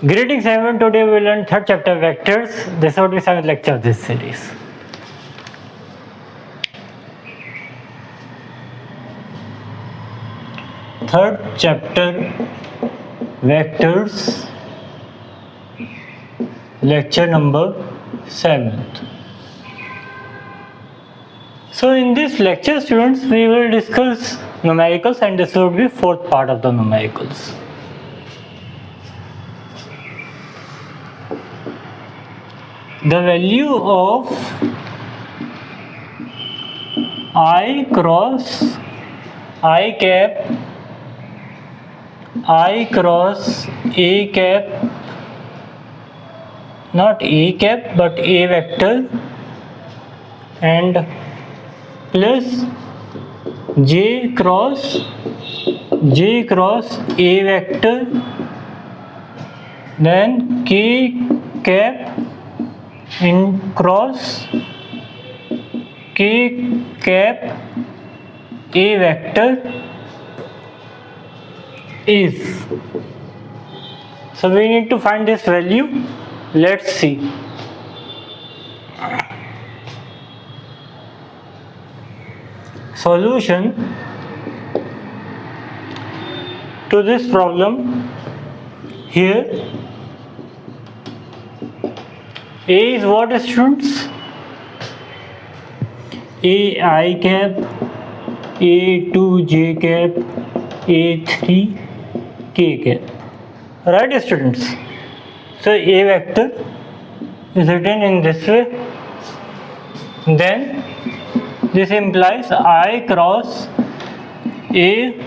Greetings everyone, today we will learn third chapter vectors. This would be seventh lecture of this series. Third chapter vectors, lecture number 7th. So in this lecture students, we will discuss numericals and this would be fourth part of the numericals. The value of I cross I cap I cross A cap, not A cap but A vector, and plus J cross A vector, then K cap in cross K cap A vector is. So we need to find this value. Let's see. Solution to this problem. Here A is what, students? A I cap, A2 J cap, A3 K cap. Right, students? So A vector is written in this way. Then this implies I cross A,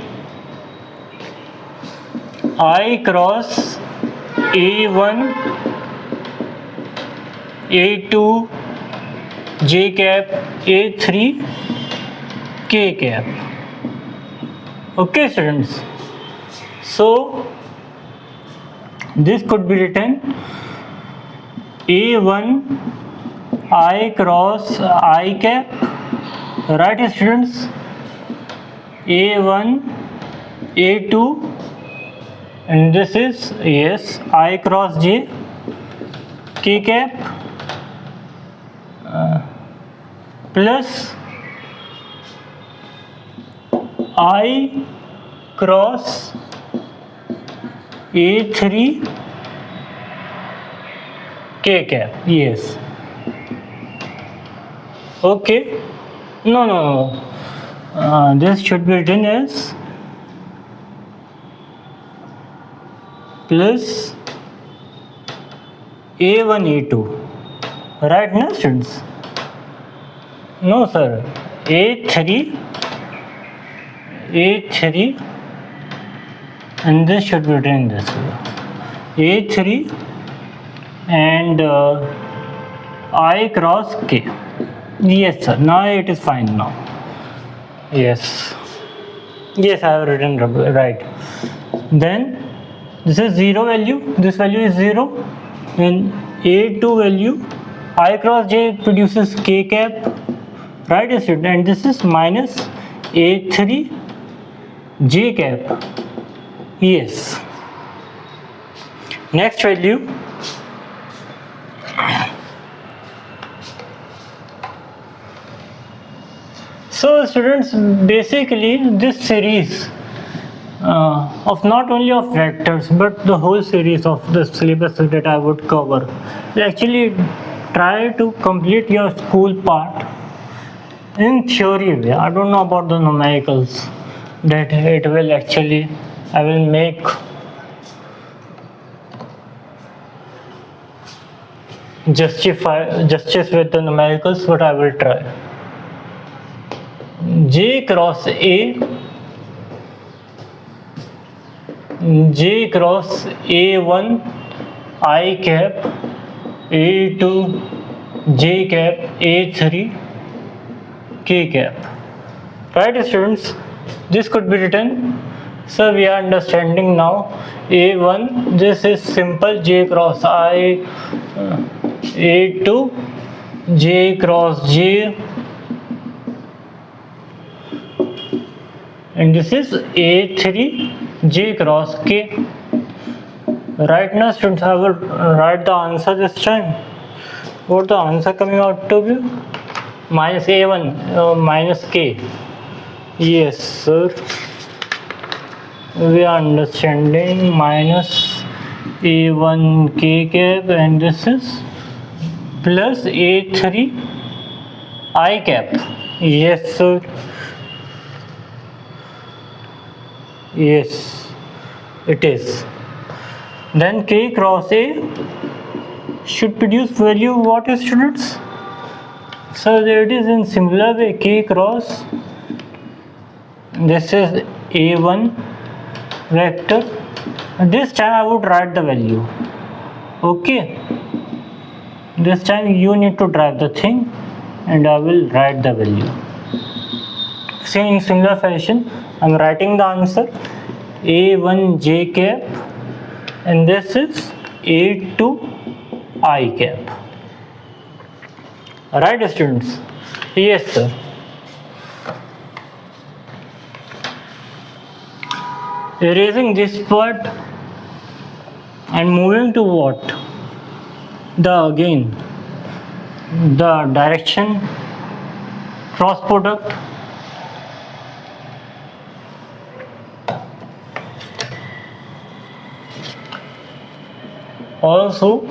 I cross A1, A2 J cap, A3 K cap. Okay students, so this could be written A1 I cross I cap, right students? A1 A2, and this is, yes, I cross J K cap plus I cross A3 K cap, yes. Okay, no. This should be written as plus A1 A2, right now students? No sir, A3 and this should be written in this way, A3 and I cross K. Yes sir, now it is fine now. Yes, I have written right. Then this is 0 value, this value is 0, then A2 value, I cross J produces K cap, right student, and this is minus A3 J cap. Yes. Next value, so students, basically this series of not only of vectors but the whole series of the syllabus that I would cover, actually try to complete your school part in theory way. I don't know about the numericals, that it will actually, I will make justice with the numericals, but I will try. J cross A, J cross A1 I cap, A2 J cap, A3 K cap. Right students, this could be written. So we are understanding now. A1, this is simple J cross I, A2 J cross J, and this is A3 J cross K. Right now, students, I will write the answer this time. What the answer coming out to be? Minus a1 minus k. Yes, sir. We are understanding minus a1 k cap, and this is plus a3 I cap. Yes, sir. Yes, it is. Then k cross a should produce value what, students? So it is in similar way, k cross, this is a1 vector. This time I would write the value. Okay, this time you need to drive the thing and I will write the value. Same in similar fashion, I am writing the answer a1 j cap, and this is a2 I cap. Right, students? Yes, sir. Erasing this part and moving to what? The direction cross product. Also,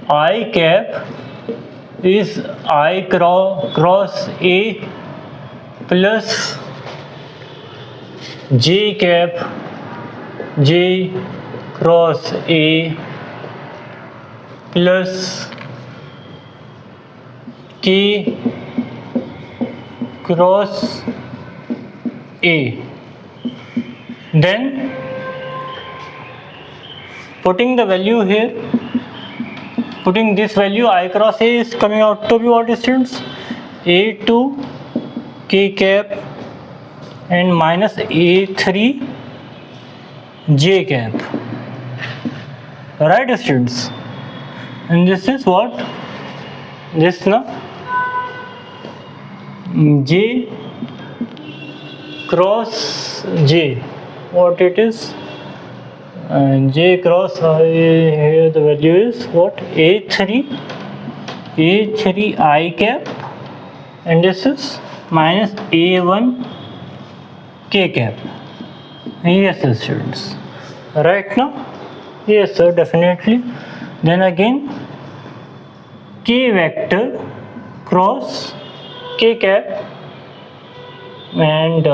I cap is I cross A plus J cap J cross A plus K cross A. Then putting the value here, putting this value I cross A is coming out to be what, students? A2 K cap and minus A3 J cap. Right, students? And this is what? This na J cross J. What it is? J cross here the value is what? A3 I cap, and this is minus A1 K cap. Yes, students. Right now? Yes, sir, definitely. Then again, K vector cross K cap and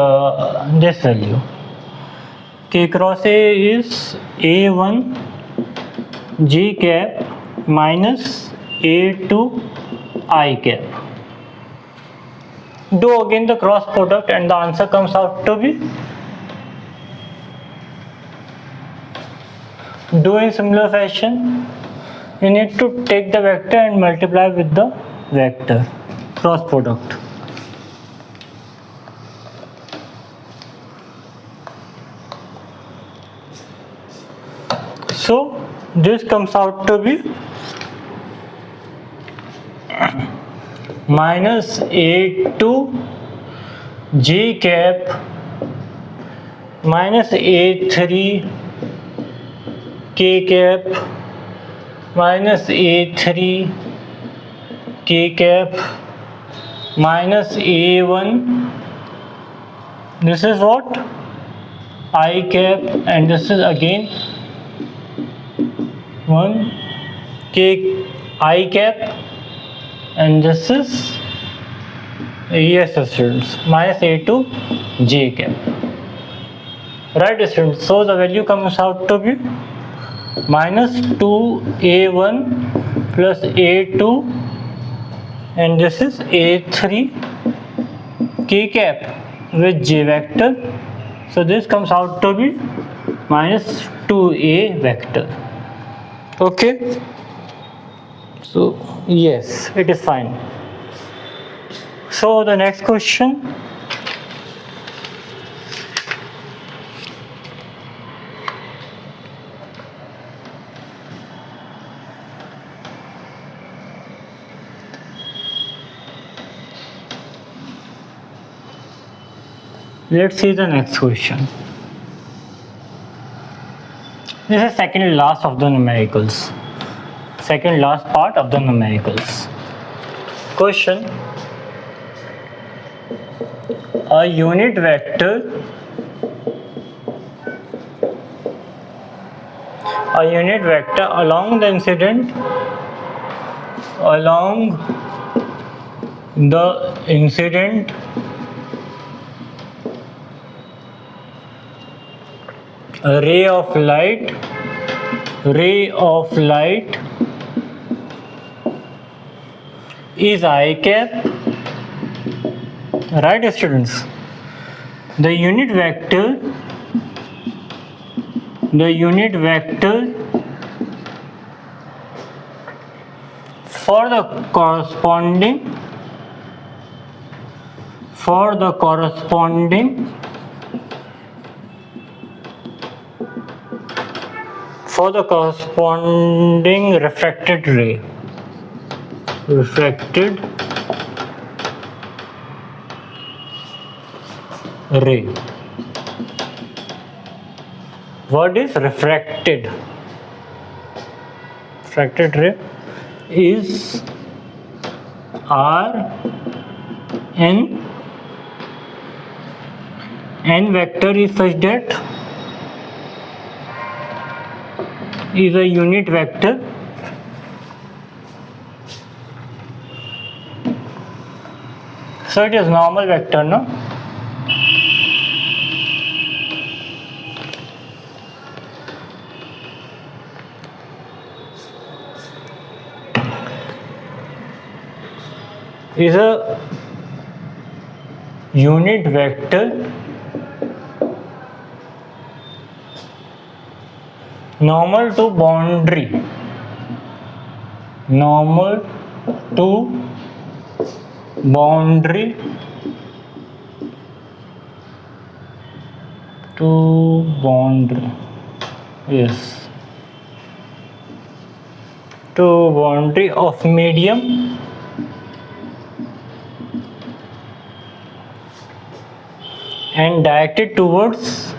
this value. K cross A is A1 J cap minus A2 I cap. Do again the cross product and the answer comes out to be. Do in similar fashion. You need to take the vector and multiply with the vector. Cross product. So this comes out to be minus A2 J cap minus A3 K cap minus A3 K cap minus A1. This is what? I cap, and this is again 1 K I cap, and this is, yes, students, minus A2 J cap. Right, students? So the value comes out to be minus 2A1 plus A2, and this is A3 K cap with J vector. So this comes out to be minus 2A vector. Okay, so yes, it is fine. So the next question. Let's see the next question. This is second last of the numericals. Second last part of the numericals. Question. A unit vector along the incident a ray of light is I cap. Right, students? The unit vector for the corresponding refracted ray. What is refracted? Refracted ray is R n. N vector is such that is a unit vector so it is normal vector, no? Is a unit vector normal to boundary yes, to boundary of medium and directed towards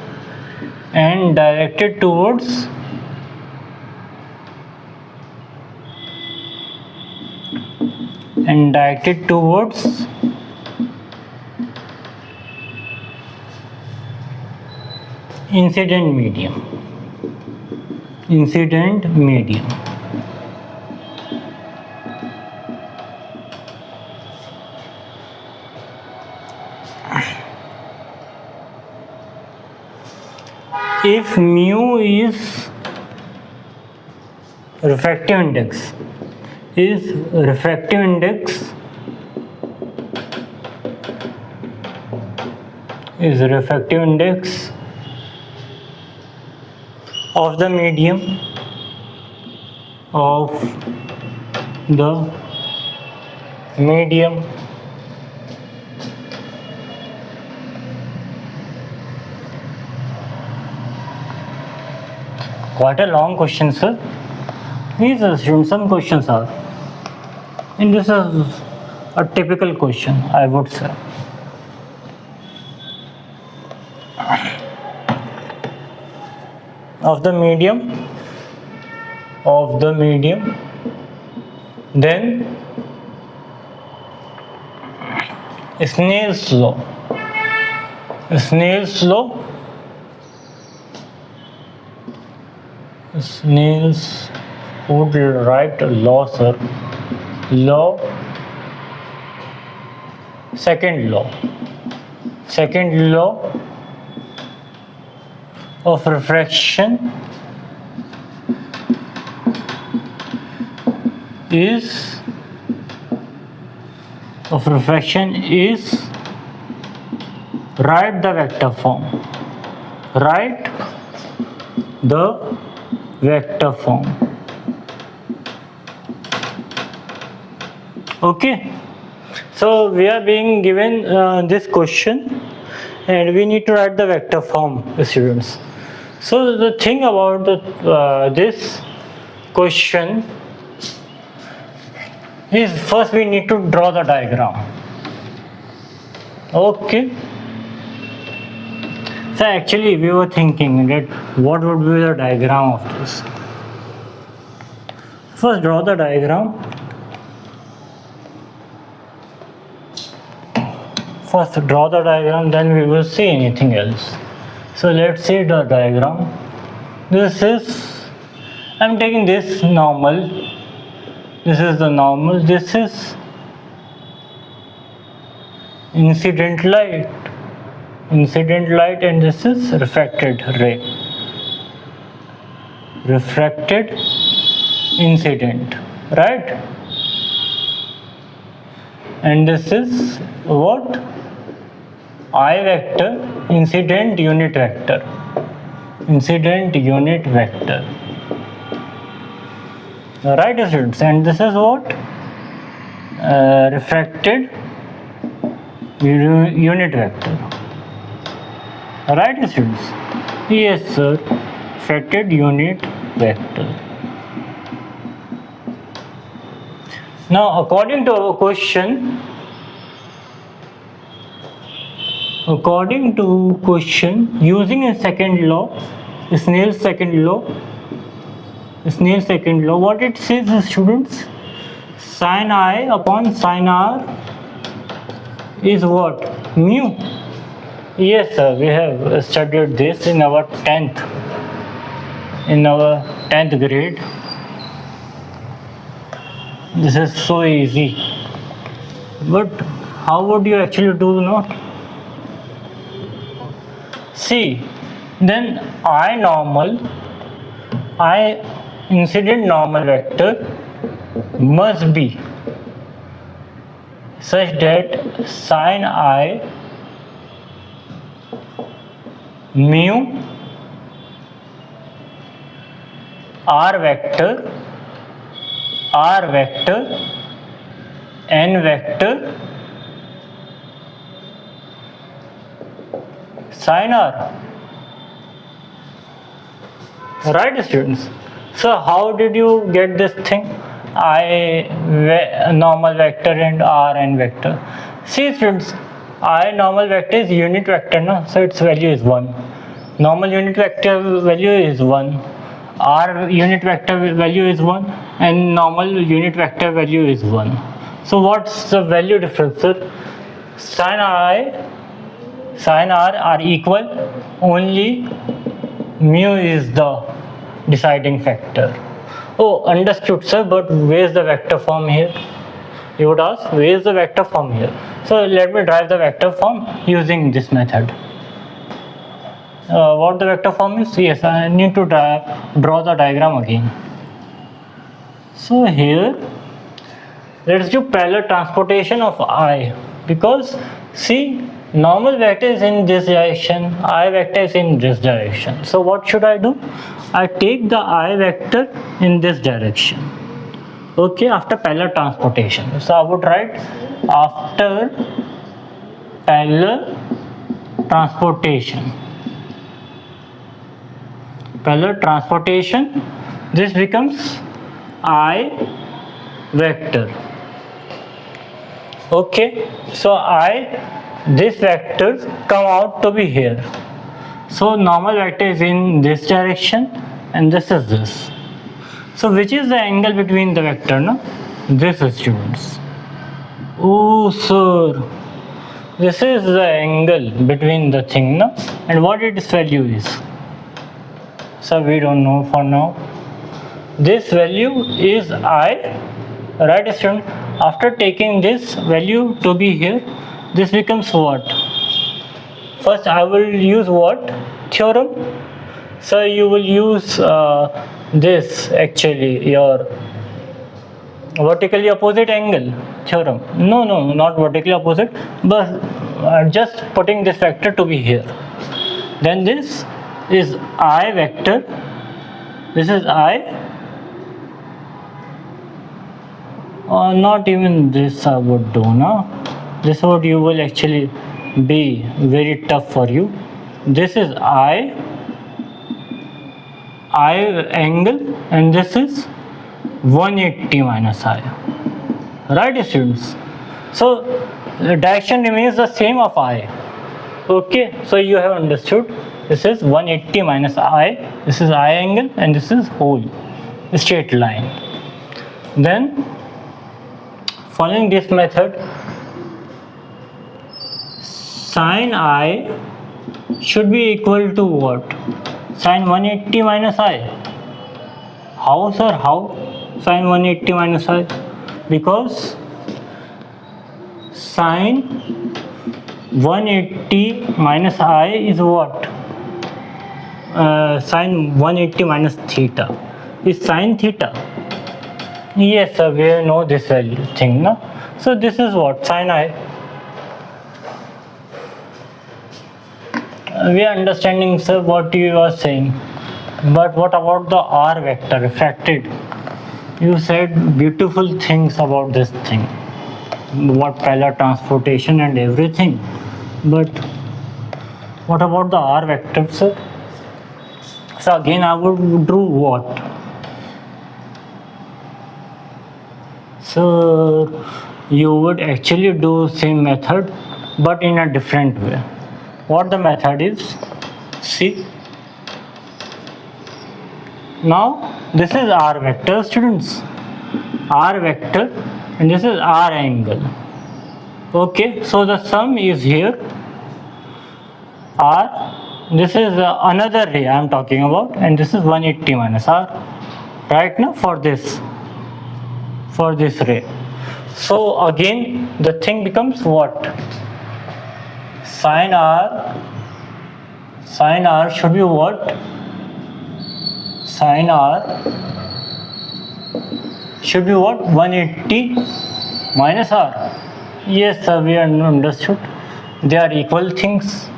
incident medium. If mu is refractive index of the medium Quite a long question, sir. These are some questions are, and this is a typical question, I would say. Of the medium, then Snell's law. Snell's would write law, sir. Second law of refraction is write the vector form. Okay, so we are being given this question and we need to write the vector form, students. So the thing about this question is first we need to draw the diagram. Okay, So actually we were thinking that what would be the diagram of this. First draw the diagram. First draw the diagram, then we will see anything else. So let's see the diagram. This is, I'm taking this normal. This is the normal. This is incident light. Incident light, and this is refracted ray. Refracted incident, right? And this is what? I vector, incident unit vector. Incident unit vector. Right, students? And this is what? Refracted unit vector. Right, students? Yes, sir. Refracted unit vector. Now, according to our question, using a second law, Snell's second law, what it says, students? Sin I upon sin R is what? Mu. Yes, sir, we have studied this in our 10th grade. This is so easy. But how would you actually do now? See, then I incident normal vector must be such that sin I mu r vector n vector sin r. Right, students? So how did you get this thing? Normal vector and r n vector. See, students, I normal vector is unit vector, no? So its value is 1. Normal unit vector value is 1. R unit vector value is 1, and normal unit vector value is 1. So what's the value difference, sir? Sin R are equal, only mu is the deciding factor. Oh, understood, sir, but where is the vector form here? You would ask, where is the vector form here? So let me drive the vector form using this method. What the vector form is? Yes, I need to draw the diagram again. So here, let's do parallel transportation of I, because see, normal vector is in this direction, I vector is in this direction. So what should I do? I take the I vector in this direction. Okay, after parallel transportation. So I would write after parallel transportation. Parallel transportation, this becomes I vector. Okay, so this vectors come out to be here. So normal vector is in this direction, and this is this. So which is the angle between the vector, no? This is, students. Oh, sir, this is the angle between the thing, no? And what its value is? So we don't know for now. This value is I, right, student? After taking this value to be here, this becomes what? First I will use what? Theorem. So you will use this, actually, your vertically opposite angle theorem. No, not vertically opposite, but just putting this vector to be here. Then this is I vector, this is I, or not even this I would do, no? This would you will actually be very tough for you. This is I angle, and this is 180 minus I. Right, students? So the direction remains the same of I. Okay, so you have understood. This is 180 minus I, this is I angle, and this is whole straight line. Then following this method, sine I should be equal to what? Sine 180 minus I. How, sir? How sine 180 minus I? Because sine 180 minus I is what? Sine 180 minus theta is sine theta. Yes, sir, we know this value thing, no? So this is what? Sine I. We are understanding, sir, what you are saying. But what about the R vector refracted? You said beautiful things about this thing. What parallel transportation and everything. But what about the R vector, sir? So again I would do what? So you would actually do same method but in a different way. What the method is? See. Now this is R vector, students. R vector, and this is R angle. Okay, so the sum is here. R, this is another ray I am talking about, and this is 180 minus R. Right now for this ray. So again the thing becomes what? Sine R should be what? Sine R should be what? 180 minus R. Yes, sir, we understood. They are equal things.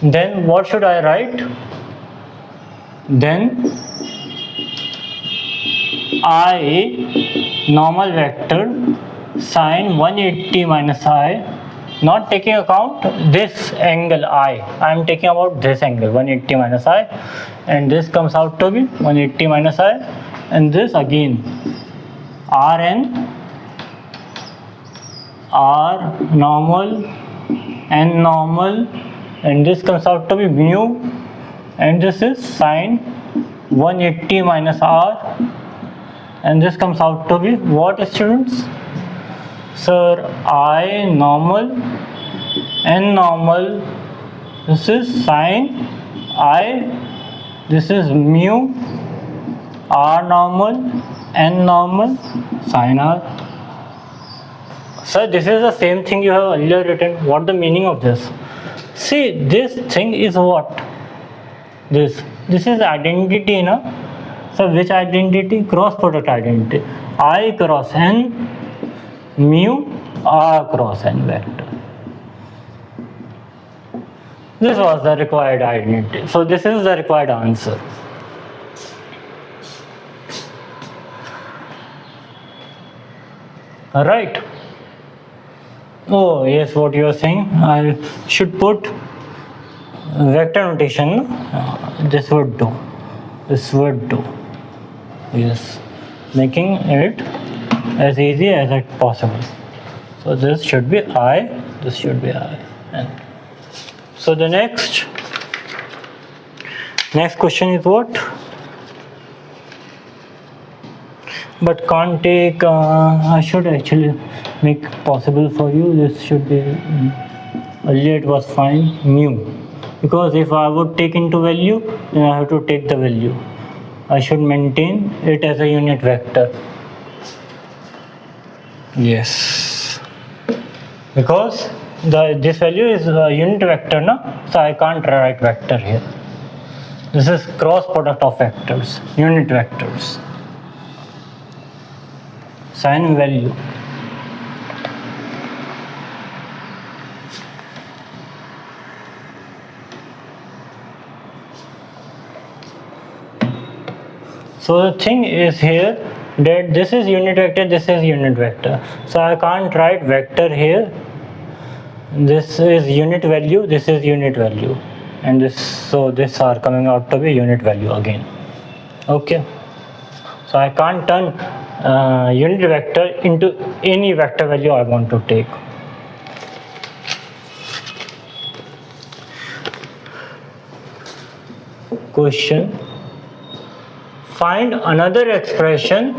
Then what should I write? Then I normal vector sine 180 minus I, not taking account this angle I am taking about this angle 180 minus I, and this comes out to be 180 minus I, and this again Rn, R normal, N normal, and this comes out to be mu, and this is sine 180 minus R, and this comes out to be what, students? Sir, I normal, N normal, this is sine I, this is mu, R normal, N normal, sine R. Sir, this is the same thing you have earlier written. What the meaning of this? See, this thing is what? This is identity, no? So which identity? Cross product identity. I cross N mu R cross N vector. This was the required identity. So this is the required answer. Alright. Oh yes, what you are saying. I should put vector notation. This would do. This would do. Yes. Making it as easy as it possible. So this should be I, this should be I. And so the next question is what? But can't take, I should actually make possible for you. This should be, earlier it was fine, mu. Because if I would take into value, then I have to take the value. I should maintain it as a unit vector. Yes. Because this value is a unit vector, no? So I can't write vector here. This is cross product of vectors, unit vectors. Sine value. So the thing is here that this is unit vector, this is unit vector. So I can't write vector here. This is unit value, this is unit value. And this, so this are coming out to be unit value again. Okay. So I can't turn unit vector into any vector value I want to take. Question. Find another expression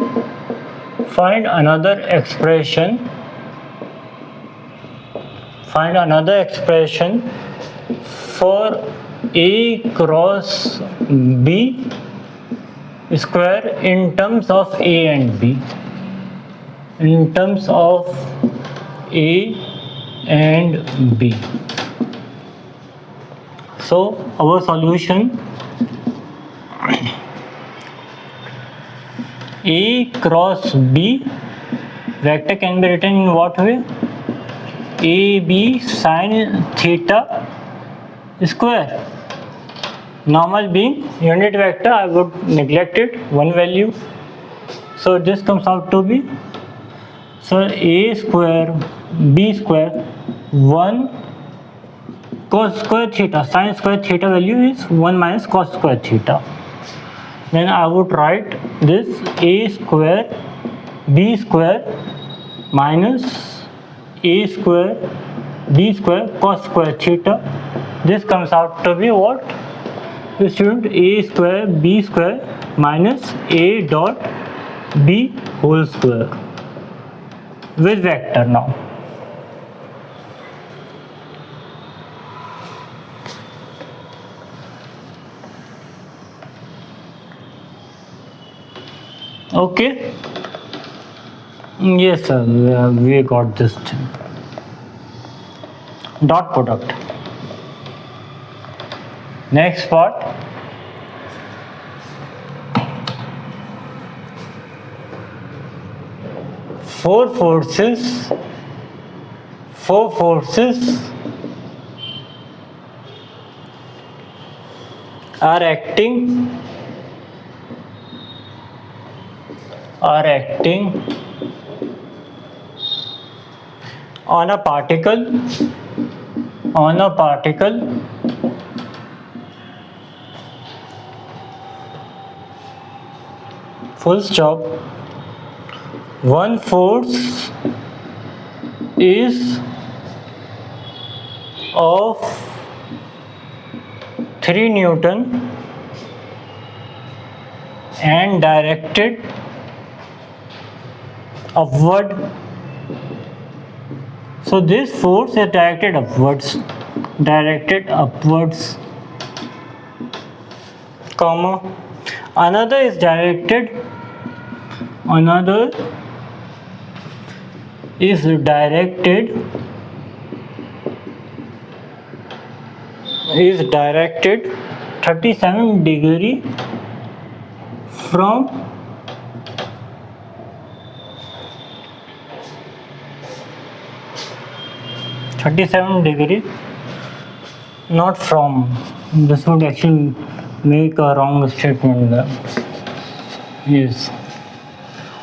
for A cross B square in terms of A and B. So our solution, A cross B vector can be written in what way? AB sin theta square. Normal being unit vector, I would neglect it, one value. So this comes out to be, so A square B square 1 cos square theta, sin square theta value is 1 minus cos square theta. Then I would write this A square B square minus A square B square cos square theta. This comes out to be what? Student, A square B square minus A dot B whole square with vector now. Okay. Yes sir, we got this thing. Dot product. Next part. Four forces are acting on a particle full stop. One force is of 3 Newton and directed upward. So this force is directed upwards, comma. Another is directed is directed 37 degree from not from. This would actually make a wrong statement there. Yes.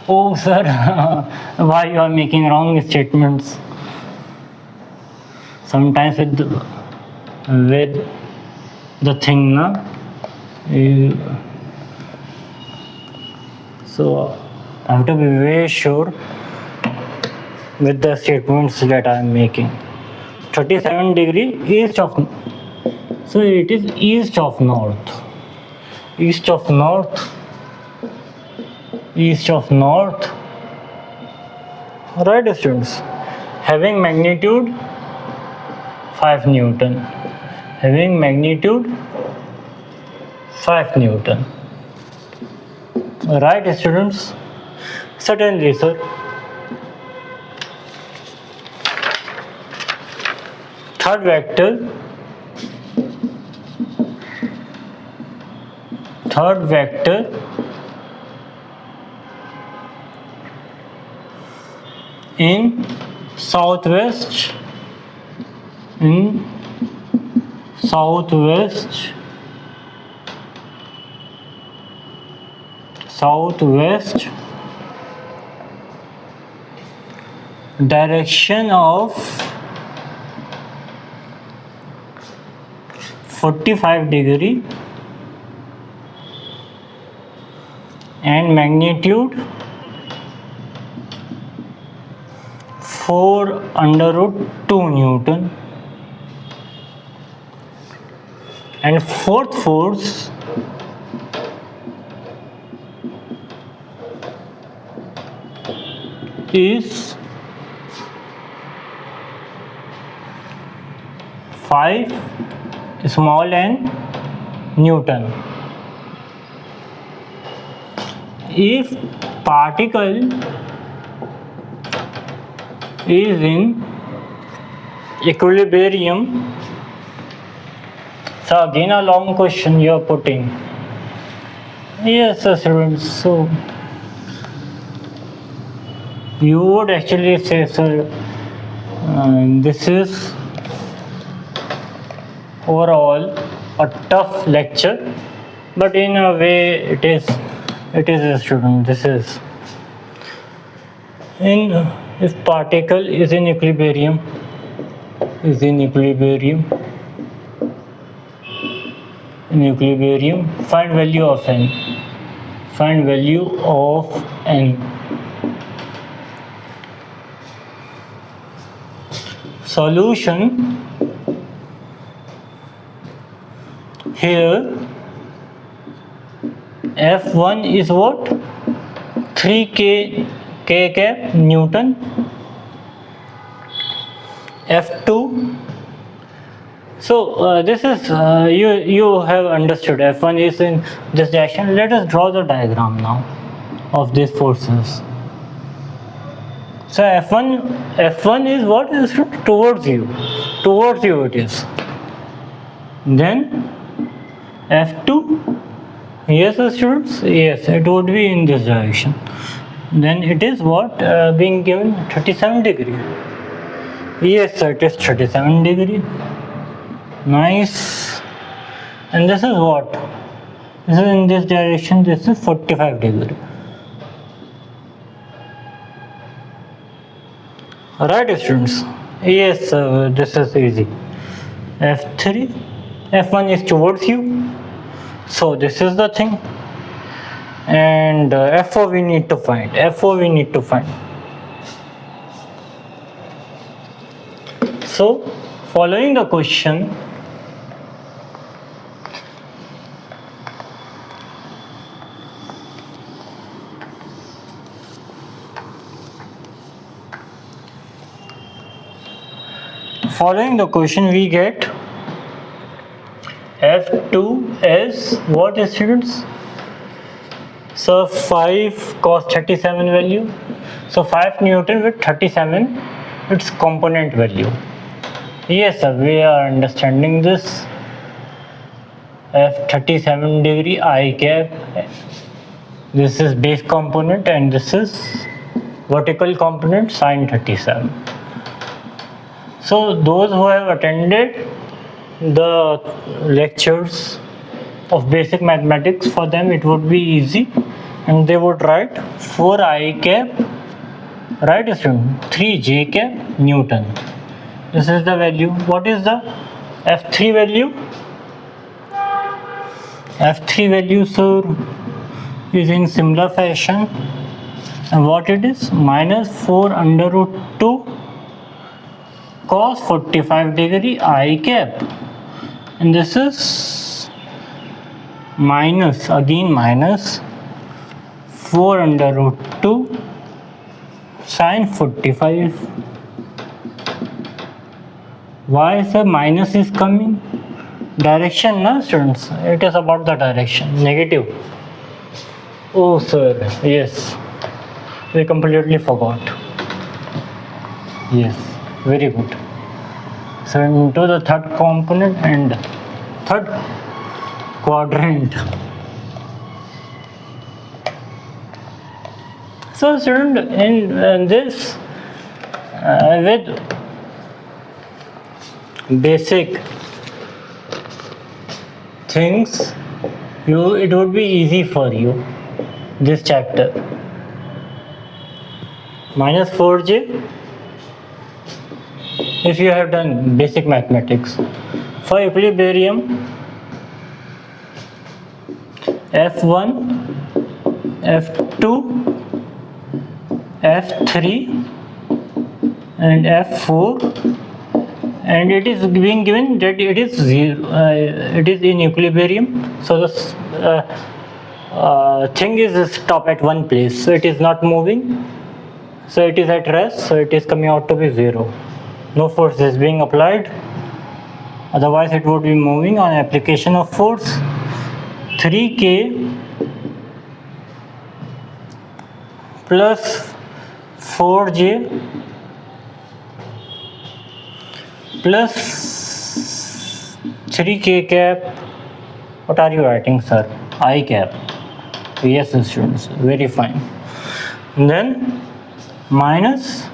Oh sir, why you are making wrong statements? Sometimes with the thing, na? So I have to be very sure with the statements that I am making. 37 degree east of, so it is east of north. Right students, having magnitude 5 Newton. Right students? Certainly sir. Third vector in southwest direction of 45 degree and magnitude 4 under root 2 Newton. And fourth force is 5 small n Newton. If particle is in equilibrium, so again a long question you are putting. Yes, students. So you would actually say, sir, this is overall a tough lecture, but in a way it is a student. This is if particle is in equilibrium, find value of n. Solution here, F1 is what? 3 k cap Newton. F2, so this is you have understood. F1 is in this direction. Let us draw the diagram now of these forces. So F1 is what? Is towards you it is. Then F2, yes students, yes, it would be in this direction. Then it is what? Being given 37 degree. Yes sir, it is 37 degree. Nice. And this is what? This is in this direction. This is 45 degree. Alright students. Yes, this is easy. F3, F1 is towards you. So this is the thing. And F4 we need to find. So following the question, we get F2 as what, students? So 5 cos 37 value. So 5 Newton with 37 its component value. Yes sir, we are understanding this. F 37 degree I cap. This is base component and this is vertical component sin 37. So those who have attended the lectures of basic mathematics, for them it would be easy and they would write 4 I cap, right student, 3 j cap Newton. This is the value. What is the F3 value? F3 value, sir, is in similar fashion. And what it is? Minus 4 under root 2 cos 45 degree I cap. And this is minus 4 under root 2 sin 45. Why sir minus is coming? Direction, no students? It is about the direction, negative. Oh sir, yes, we completely forgot. Yes, very good. So into the third component and third quadrant. So student, in this with basic things, it would be easy for you, this chapter. Minus 4j if you have done basic mathematics. For equilibrium, F1, F2, F3 and F4, and it is being given that it is it is in equilibrium, so the thing is stopped at one place, so it is not moving, So it is at rest, so it is coming out to be 0. No force is being applied, otherwise it would be moving. On application of force, 3k plus 4j plus 3k cap. What are you writing, sir? I cap. Yes, students, very fine. Then minus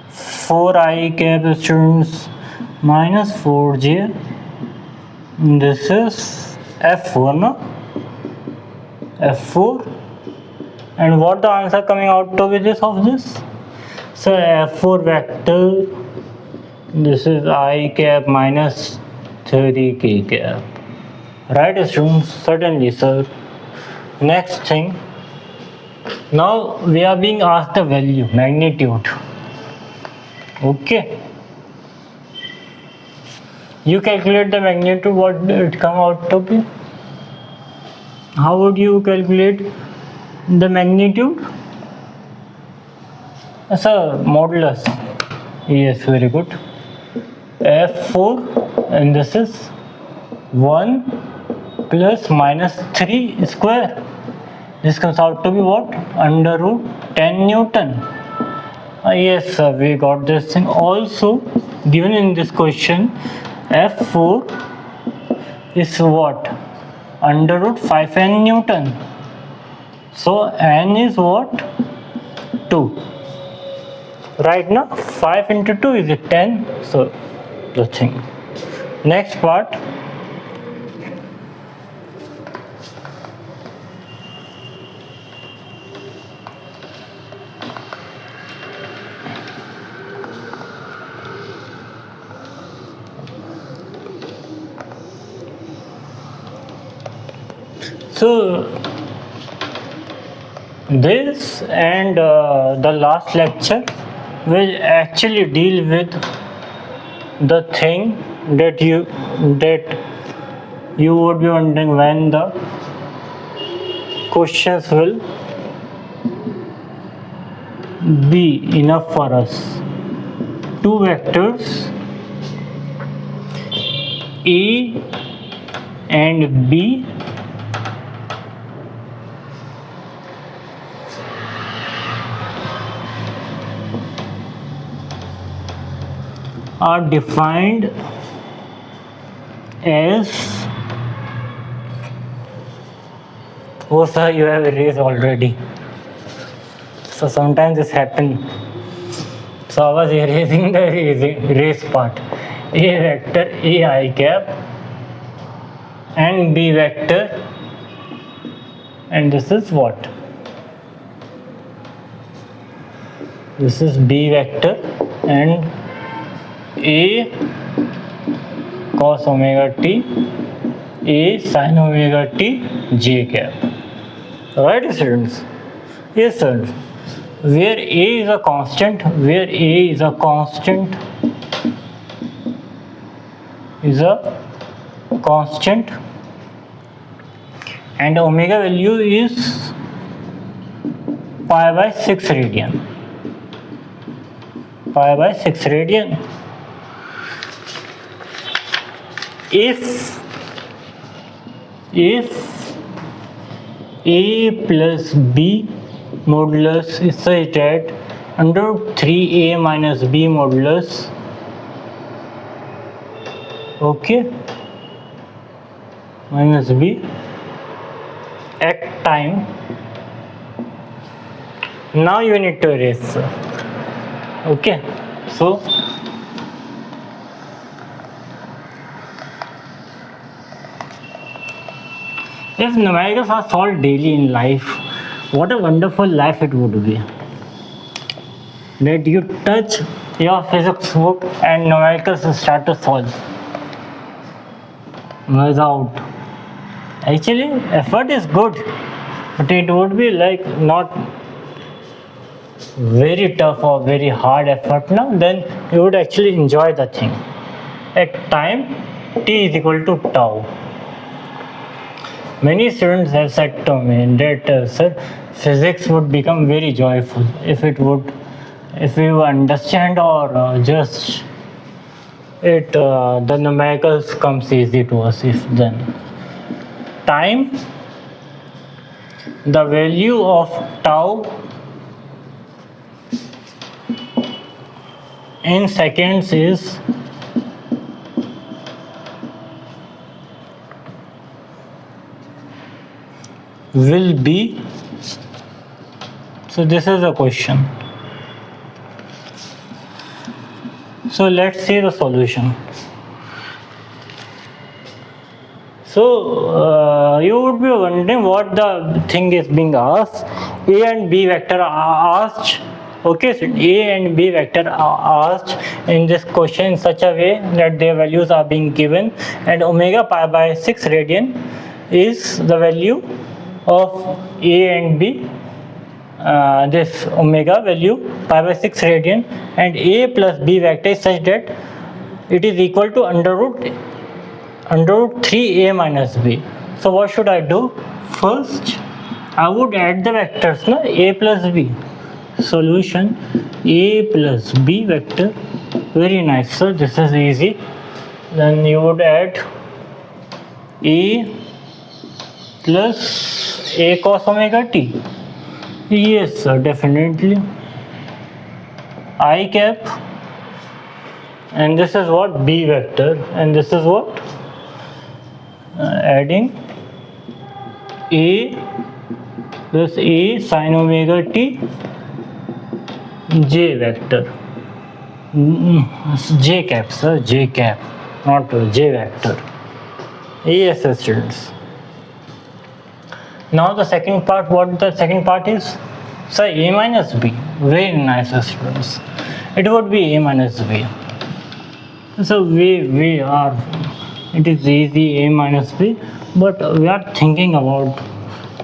4I cap, students, minus 4j. This is F4, no? F4. And what the answer coming out to be this of this? So F4 vector, this is I cap minus 3k cap. Right, students? Certainly, sir. Next thing. Now we are being asked the value, magnitude. Okay. You calculate the magnitude, what it come out to be? How would you calculate the magnitude? As a modulus. Yes, very good. F4, and this is 1 plus minus 3 square. This comes out to be what? Under root 10 Newton. Yes, sir, we got this thing. Also, given in this question, F4 is what? Under root 5n Newton. So n is what? 2. Right now, 5 into 2 is 10. So the thing. Next part. So this and the last lecture will actually deal with the thing that you would be wondering when the questions will be enough for us. Two vectors A and B are defined as, oh sir, you have erased already. So sometimes this happens. So I was erasing the erase part. A vector A I cap and B vector, and this is what? This is B vector and A cos omega t, A sin omega t, j cap. Right, students? Yes, sir. Where A is a constant, and omega value is pi by 6 radian. If A plus B modulus is such that under 3A minus B modulus, okay, minus B at time. Now you need to erase. Okay, so if numericals are solved daily in life, what a wonderful life it would be. That you touch your physics book and numericals start to solve without. Actually, effort is good, but it would be like not very tough or very hard effort. Now, then you would actually enjoy the thing. At time t is equal to tau. Many students have said to me that sir, physics would become very joyful if you understand or just the numericals comes easy to us. If then time, the value of tau in seconds is will be, so this is a question. So let's see the solution. So you would be wondering what the thing is being asked. A and B vector are asked. Okay, so A and B vector are asked in this question in such a way that their values are being given, and omega pi by 6 radian is the value of A and B. This omega value pi by 6 radian, and A plus B vector is such that it is equal to under root 3A minus B. So what should I do? First, I would add the vectors, no? A plus B. Solution A plus B vector. Very nice, sir. This is easy. Then you would add A plus A cos omega t. Yes, sir, definitely. I cap, and this is what? B vector, and this is what? Adding A plus A sin omega t J vector. J cap, sir, J cap, not J vector. Yes, students. Now the second part, what the second part is? So A minus B. Very nice, students. It would be A minus B. So we are, it is easy, A minus B, but we are thinking about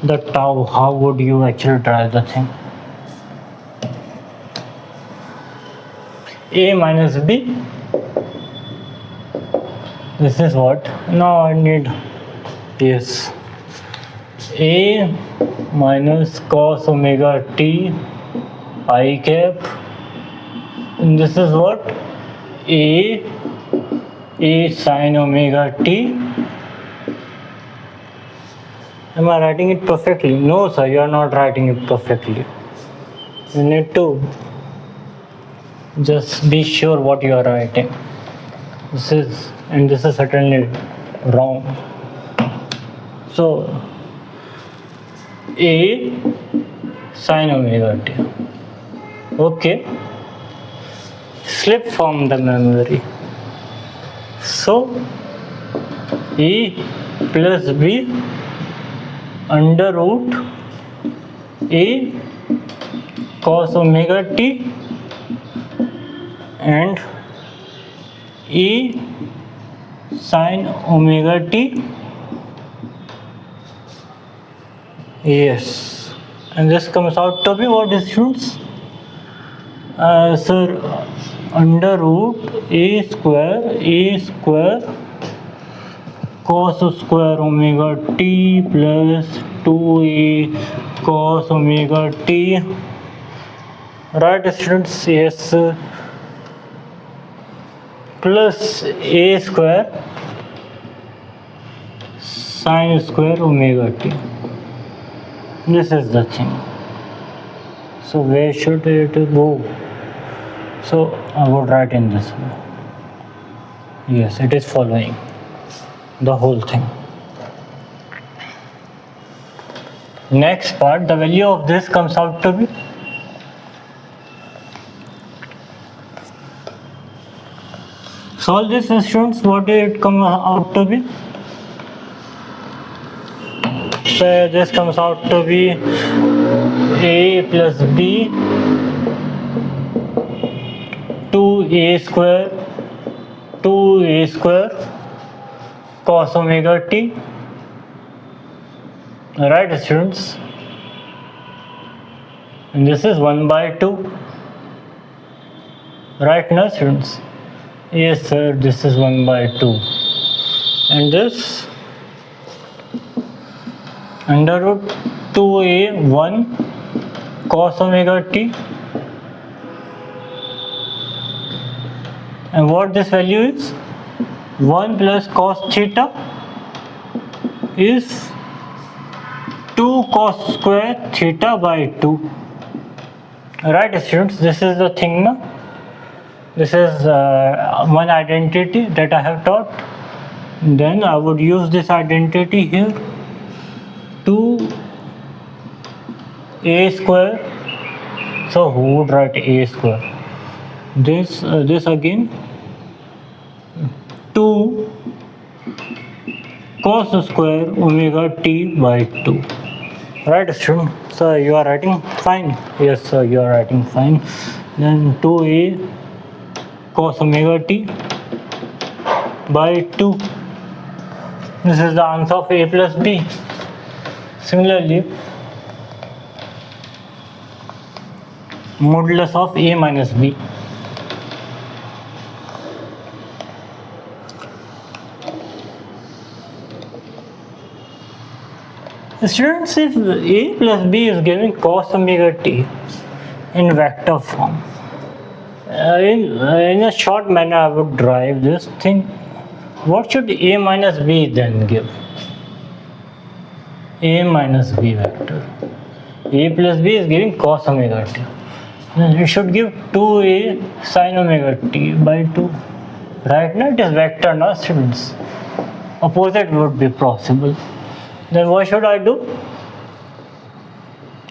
the tau. How would you actually try the thing? A minus B. This is what? Now I need, yes, A minus cos omega t I cap, and this is what? A sin omega t. Am I writing it perfectly? No, sir, you are not writing it perfectly. You need to just be sure what you are writing. This is certainly wrong. So A sin omega t. Okay, slip from the memory. So A plus B under root A cos omega t and E sin omega t. Yes, and this comes out to be what, students? Sir, under root a square cos square omega t plus 2a cos omega t. Right, students? Yes, plus a square sin square omega t. This is the thing. So where should it go? So I would write in this way. Yes, it is following the whole thing. Next part, the value of this comes out to be solve this, students. What did it come out to be? So this comes out to be a plus b 2a square cos omega t. Right, students? And this is 1 by 2. Right now, students? Yes, sir, this is 1 by 2. And this under root 2a 1 cos omega t, and what this value is, 1 plus cos theta is 2 cos square theta by 2. Right students, this is the thing now. This is one identity that I have taught. Then I would use this identity here, 2a square. So who would write a square? This again, 2 cos square omega t by 2. Right student? So you are writing fine. Yes sir, you are writing fine. Then 2a cos omega t by 2. This is the answer of a plus b. Similarly, modulus of a minus b. Students, if a plus b is giving cos omega t in vector form, in a short manner I would derive this thing. What should a minus b then give? A minus b vector. A plus b is giving cos omega t. Then it should give 2a sin omega t by 2. Right now it is vector, now students. Opposite would be possible. Then what should I do?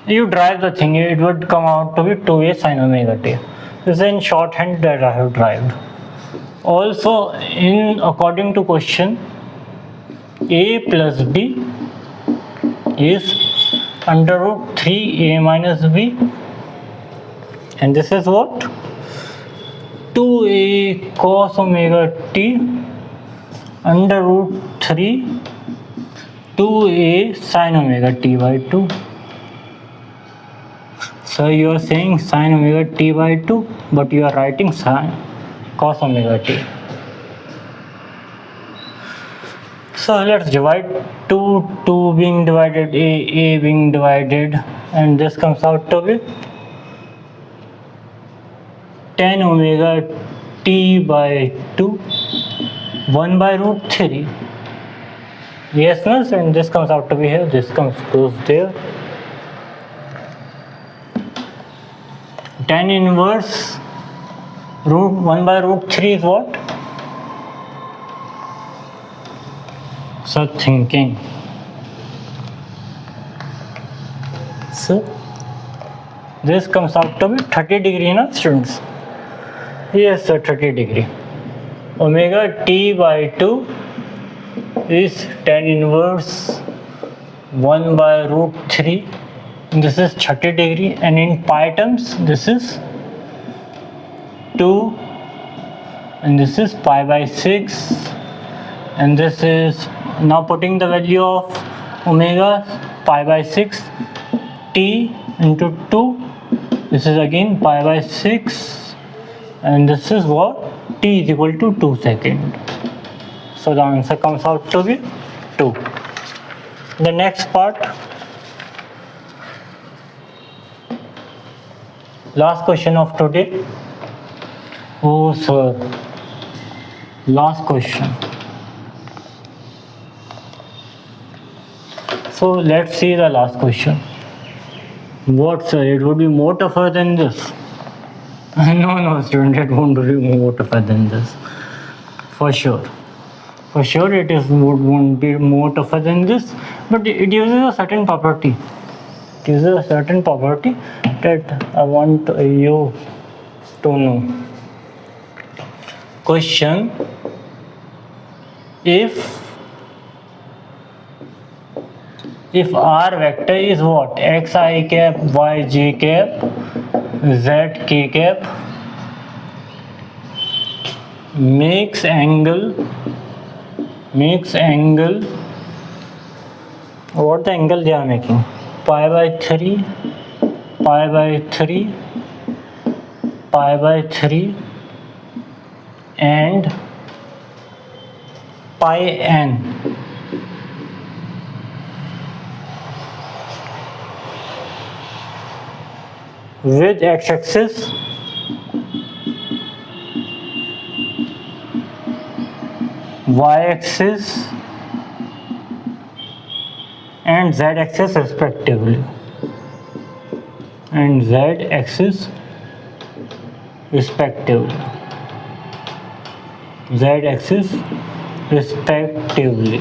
You derive the thing, it would come out to be 2a sin omega t. This is in shorthand that I have derived. Also, according to question, a plus b is under root 3a minus b, and this is what? 2a cos omega t under root 3 2a sin omega t by 2. So you are saying sin omega t by 2, but you are writing sin cos omega t. So let's divide 2 being divided, a being divided, and this comes out to be 10 omega t by 2, 1 by root 3. Yes, no, and this comes out to be here, this goes there. 10 inverse root 1 by root 3 is what? So thinking. So this comes out to be 30 degree, na students? Yes sir, 30 degree. Omega t by 2 is 10 inverse 1 by root 3. This is 30 degree, and in pi terms this is 2, and this is pi by 6, and this is, now putting the value of omega, pi by 6 t into 2, this is again pi by 6, and this is what? T is equal to 2 seconds. So the answer comes out to be 2. The next part, last question of today. Oh sir, last question. So let's see the last question. What sir, it would be more tougher than this? No student, it won't be more tougher than this. For sure, it won't be more tougher than this, but it uses a certain property. It uses a certain property that I want you to know. Question: if R vector is what? xi cap, yj cap, zk cap, makes angle, what the angle they are making? Pi by 3, pi by 3, pi by 3, and pi n. with x-axis, y-axis and z-axis respectively, and z-axis respectively, z-axis respectively.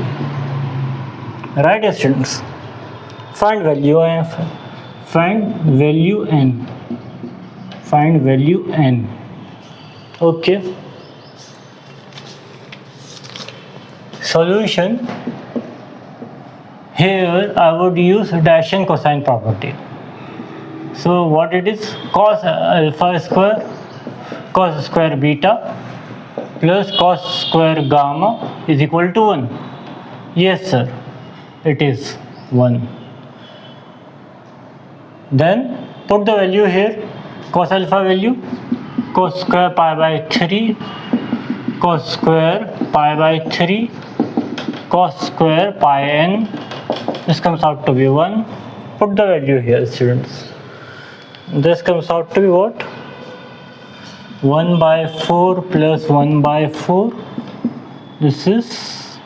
Right, students? Find value n. Find value n. Find value n. Okay. Solution. Here I would use dash and cosine property. So what it is? Cos alpha square, cos square beta plus cos square gamma is equal to 1. Yes sir, it is 1. Then put the value here. Cos alpha value, cos square pi by 3, cos square pi by 3, cos square pi n. This comes out to be 1. Put the value here, students. This comes out to be what? 1 by 4 plus 1 by 4. This is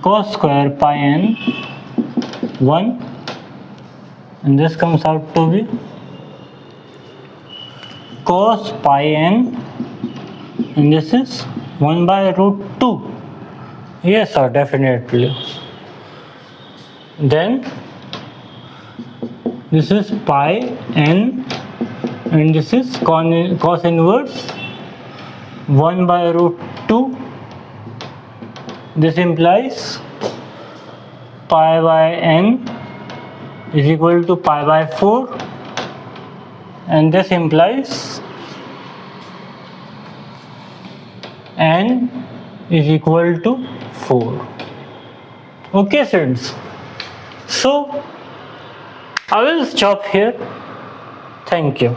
cos square pi n 1. And this comes out to be cos pi n, and this is 1 by root 2. Yes sir, definitely. Then this is pi n, and this is cos inverse 1 by root 2. This implies pi by n is equal to pi by 4, and this implies n is equal to 4. Okay students, so I will stop here. Thank you.